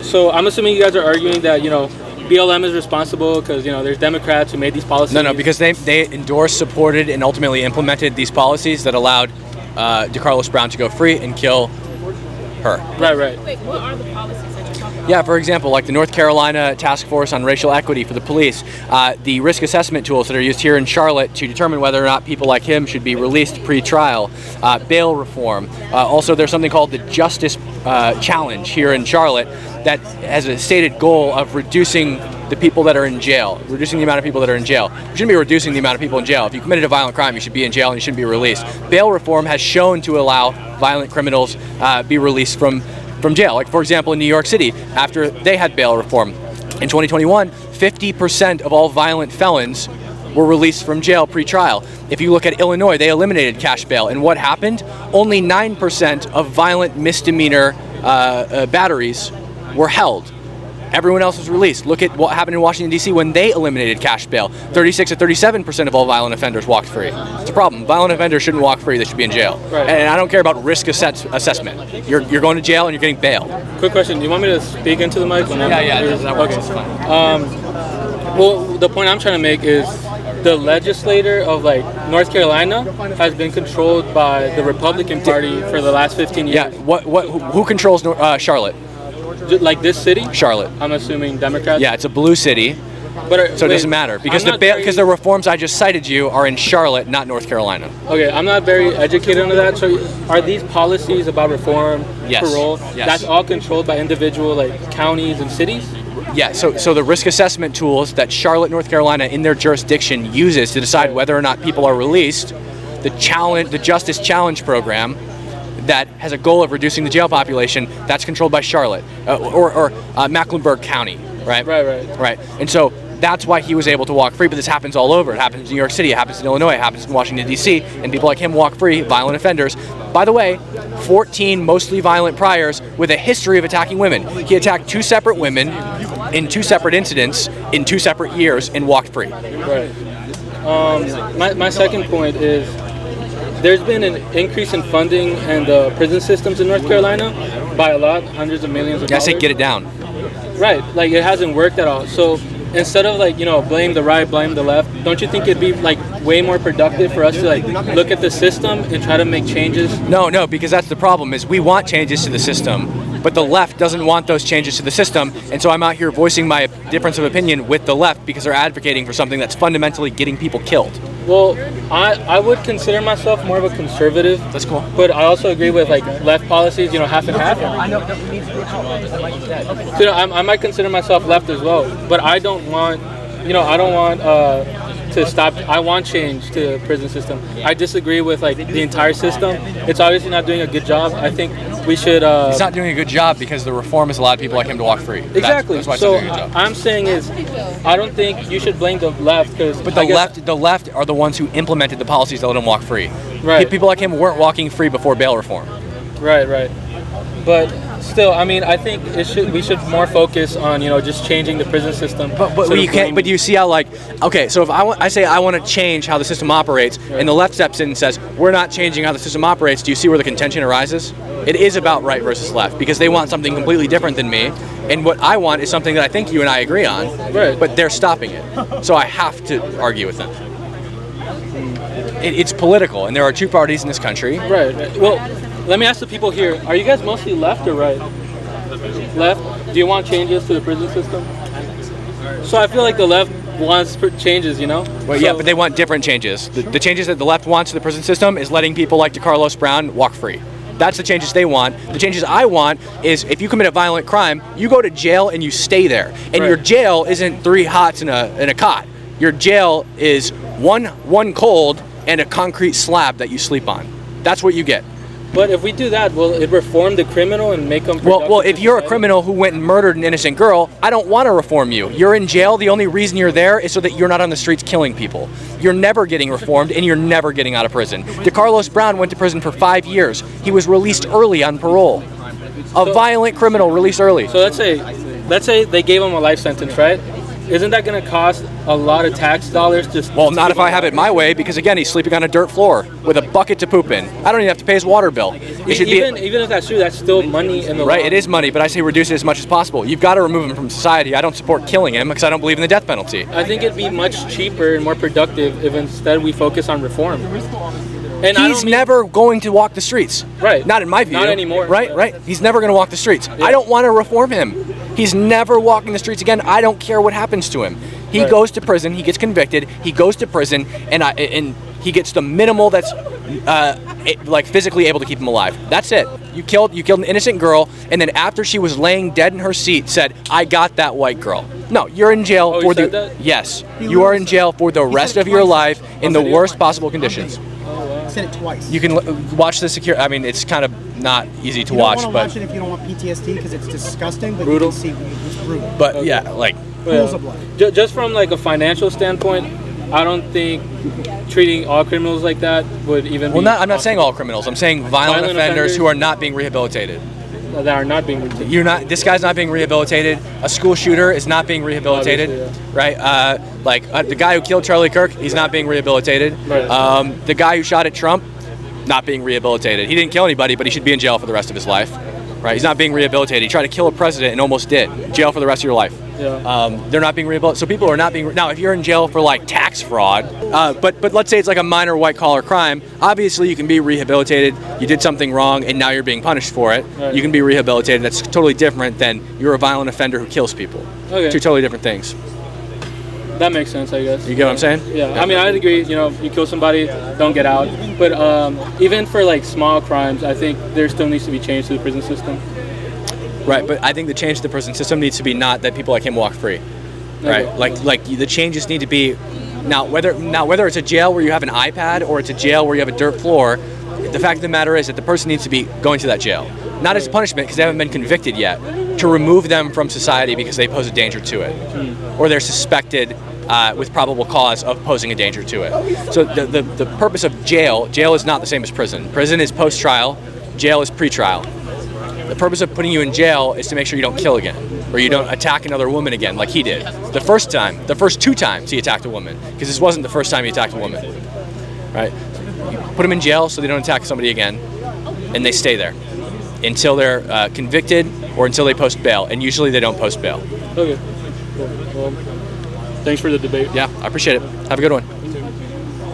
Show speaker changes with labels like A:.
A: So I'm assuming you guys are arguing that, BLM is responsible because, there's Democrats who made these policies.
B: No, because they endorsed, supported, and ultimately implemented these policies that allowed DeCarlos Brown to go free and kill her.
A: Right.
C: Wait, what are the policies that you're talking about?
B: Yeah, for example, like the North Carolina Task Force on Racial Equity for the police, the risk assessment tools that are used here in Charlotte to determine whether or not people like him should be released pre-trial, bail reform. Also, there's something called the Justice Challenge here in Charlotte that has a stated goal of reducing the people that are in jail, reducing the amount of people that are in jail. We shouldn't be reducing the amount of people in jail. If you committed a violent crime, you should be in jail and you shouldn't be released. Bail reform has shown to allow violent criminals be released from jail. Like, for example, in New York City, after they had bail reform, in 2021, 50% of all violent felons were released from jail pre-trial. If you look at Illinois, they eliminated cash bail. And what happened? Only 9% of violent misdemeanor batteries were held. Everyone else was released. Look at what happened in Washington, D.C. when they eliminated cash bail. 36 to 37% of all violent offenders walked free. It's a problem. Violent offenders shouldn't walk free. They should be in jail.
A: Right.
B: And I don't care about risk assessment. You're going to jail and you're getting bail.
A: Quick question. Do you want me to speak into the mic?
B: Yeah, that works.
A: Okay.
B: It's fine.
A: Well, the point I'm trying to make is the legislator of North Carolina has been controlled by the Republican Party for the last 15 years.
B: Yeah. Who controls Charlotte?
A: Like this city?
B: Charlotte.
A: I'm assuming Democrats?
B: Yeah, it's a blue city.
A: But
B: so it doesn't matter because the reforms I just cited you are in Charlotte, not North Carolina.
A: Okay, I'm not very educated on that. So are these policies about reform, parole, that's all controlled by individual counties and cities?
B: Yeah, so the risk assessment tools that Charlotte, North Carolina in their jurisdiction uses to decide whether or not people are released, the Justice Challenge program that has a goal of reducing the jail population, that's controlled by Charlotte or Mecklenburg County, right? Right. And so that's why he was able to walk free, but this happens all over. It happens in New York City, it happens in Illinois, it happens in Washington, D.C., and people like him walk free, violent offenders. By the way, 14 mostly violent priors with a history of attacking women. He attacked 2 separate women in 2 separate incidents in 2 separate years and walked free.
A: Right. My second point is there's been an increase in funding and the prison systems in North Carolina by a lot, hundreds of millions of dollars.
B: I say get it down.
A: Right, it hasn't worked at all. So instead of blame the right, blame the left, don't you think it'd be way more productive for us to look at the system and try to make changes?
B: No, because that's the problem is we want changes to the system, but the left doesn't want those changes to the system, and so I'm out here voicing my difference of opinion with the left because they're advocating for something that's fundamentally getting people killed.
A: Well, I would consider myself more of a conservative.
B: That's cool.
A: But I also agree with left policies, half and half.
B: I know that we need to be out. Like you said.
A: So, I might consider myself left as well, but I don't want, to stop. I want change to the prison system. I disagree with the entire system. It's obviously not doing a good job. I think we should.
B: He's not doing a good job because the reform has allowed people like him to walk free.
A: Exactly.
B: That's why it's
A: so
B: not doing a good job.
A: I'm saying is, I don't think you should blame the left because.
B: But the left are the ones who implemented the policies that let him walk free.
A: Right.
B: People like him weren't walking free before bail reform.
A: Right. But still, I think we should more focus on just changing the prison system.
B: But you can't. But you see how so if I say I want to change how the system operates, and the left steps in and says we're not changing how the system operates, do you see where the contention arises? It is about right versus left because they want something completely different than me, and what I want is something that I think you and I agree on.
A: Right.
B: But they're stopping it, so I have to argue with them. It's political, and there are 2 parties in this country.
A: Right. Well, let me ask the people here, are you guys mostly left or right? Left? Do you want changes to the prison system? So I feel like the left wants changes,
B: Well, yeah, but they want different changes. The changes that the left wants to the prison system is letting people like DeCarlos Brown walk free. That's the changes they want. The changes I want is if you commit a violent crime, you go to jail and you stay there. And your jail isn't 3 hots in a cot. Your jail is one cold and a concrete slab that you sleep on. That's what you get.
A: But if we do that, will it reform the criminal and make them productive?
B: Well, if you're a criminal who went and murdered an innocent girl, I don't want to reform you. You're in jail. The only reason you're there is so that you're not on the streets killing people. You're never getting reformed, and you're never getting out of prison. DeCarlos Brown went to prison for 5 years. He was released early on parole. A violent criminal released early.
A: So let's say they gave him a life sentence, right? isn't that going to cost a lot of tax dollars? Just
B: Well, not if I have it my way, because again, he's sleeping on a dirt floor with a bucket to poop in. I don't even have to pay his water bill. It should
A: even
B: be
A: if that's true, that's still money in the
B: right.
A: law.
B: It is money, but I say reduce it as much as possible. You've got to remove him from society. I don't support killing him because I don't believe in the death penalty.
A: I think it'd be much cheaper and more productive if instead we focus on reform. And
B: He's never going to walk the streets.
A: Right.
B: Not in my view.
A: Not anymore.
B: Right, right. He's never going to walk the streets. I don't want to reform him. He's never walking the streets again. I don't care what happens to him. He goes to prison. He gets convicted. He goes to prison, and he gets the minimal that's like physically able to keep him alive. That's it. You killed an innocent girl, and then after she was laying dead in her seat, said, "I got that white girl." No, you're in jail for
A: said that?
B: Yes. You are in jail for the rest of your life in the worst possible conditions.
D: I said it twice.
B: You can watch the secure. I mean, it's kind of not easy to
D: You
B: watch,
D: don't
B: but
D: want to watch it if you don't want PTSD because it's disgusting. But
A: Brutal.
D: you can see it's brutal.
B: but yeah, like
D: Pools of blood.
A: Just from like a financial standpoint, I don't think treating all criminals like that would even
B: well,
A: be
B: I'm not saying all criminals. I'm saying violent offenders
A: offenders
B: who are not being rehabilitated.
A: that are not being retained.
B: You're not. This guy's not being rehabilitated. A school shooter is not being rehabilitated,
A: Obviously,
B: right? The guy who killed Charlie Kirk, he's not being rehabilitated.
A: Right.
B: The guy who shot at Trump, not being rehabilitated. He didn't kill anybody, but he should be in jail for the rest of his life, right? He's not being rehabilitated. He tried to kill a president and almost did. Jail for the rest of your life.
A: Yeah.
B: They're not being rehabilitated. So people are not being. Now, if you're in jail for like tax fraud, but let's say it's like a minor white collar crime, obviously you can be rehabilitated. You did something wrong and now you're being punished for it.
A: Right.
B: You can be rehabilitated. That's totally different than you're a violent offender who kills people.
A: Okay.
B: Two totally different things.
A: That makes sense, I guess.
B: You get what I'm saying?
A: Yeah. I mean, I'd agree. You know, you kill somebody, don't get out. But even for like small crimes, I think there still needs to be change to the prison system.
B: Right, but I think the change to the prison system needs to be not that people like him walk free. Right?
A: Okay.
B: Like the changes need to be now whether it's a jail where you have an iPad or it's a jail where you have a dirt floor, the fact of the matter is that the person needs to be going to that jail. Not as punishment because they haven't been convicted yet, to remove them from society because they pose a danger to it. Or they're suspected with probable cause of posing a danger to it. So the purpose of jail is not the same as prison. Prison is post-trial, jail is pre-trial. The purpose of putting you in jail is to make sure you don't kill again, or you don't attack another woman again like he did. The first two times he attacked a woman, because this wasn't the first time he attacked a woman, right? You put them in jail so they don't attack somebody again, and they stay there until they're convicted or until they post bail, and usually they don't post bail.
A: Okay. Cool. Well, thanks for the debate.
B: Yeah, I appreciate it. Have a good one.